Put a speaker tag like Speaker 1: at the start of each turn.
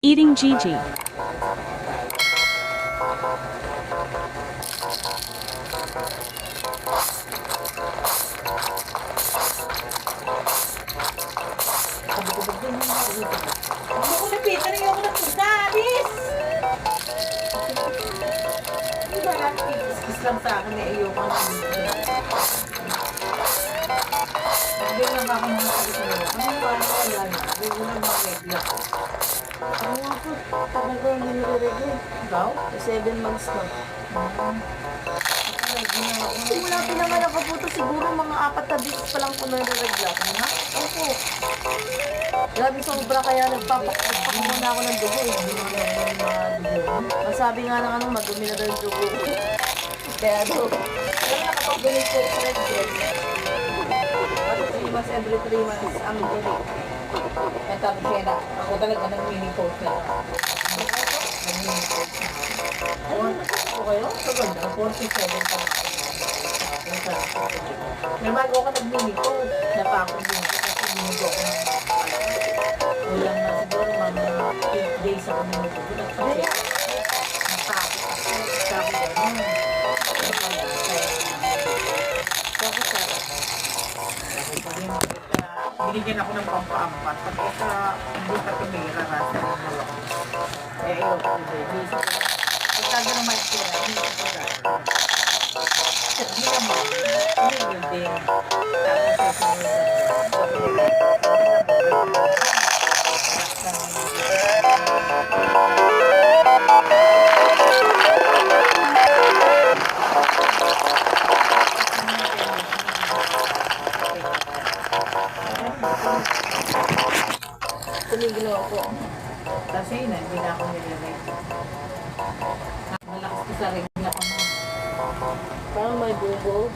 Speaker 1: Eating Gigi.
Speaker 2: Hindi ko napitan na yung nagpunta, Aris! Hindi ba nakikis lang sa akin na iyo ka na hindi lang ako makakita na yun. Kasi paano wala na? Hindi ko na makakita.
Speaker 3: Ano nga po, tagal ko hindi nire-regla.
Speaker 2: Ikaw?
Speaker 3: 7 months na. Simula pa naman ako po to, siguro mga 4 na weeks pa lang po nire-regla.
Speaker 2: Ha?
Speaker 3: Opo. Grabe sobra kaya nagpapak muna ako ng dugo eh. Masabi nga ng ano, madumi na daw yung dugo ko. Kaya daw, kaya nakapag-balik po sa regla.
Speaker 2: Ano 3 months, every 3 months ang dili. At tapos siya na, ako talaga nag-mini-coat na. Nag-mini-coat na. Ako kayo? Sagal na, 47 pa. May bago ako nag-mini-coat. Napako din. Kasi minugo ko ng ulang na siguro mga 8 days ako minugo. Kasi napako ako. Sabi ko, binigyan ako ng pampaampat. Pagka hindi pa tumira, rasa rin mo lang. Eh, ayoko ko baby. Pagka gano'n may tira, hindi ko pagka. Hindi naman. Hindi yun din. Tapos sa sunod
Speaker 3: tumigil ako.
Speaker 2: kasi na, hindi na ako nilirate. Malakas ko sa regla ko mo.
Speaker 3: Parang may bubo.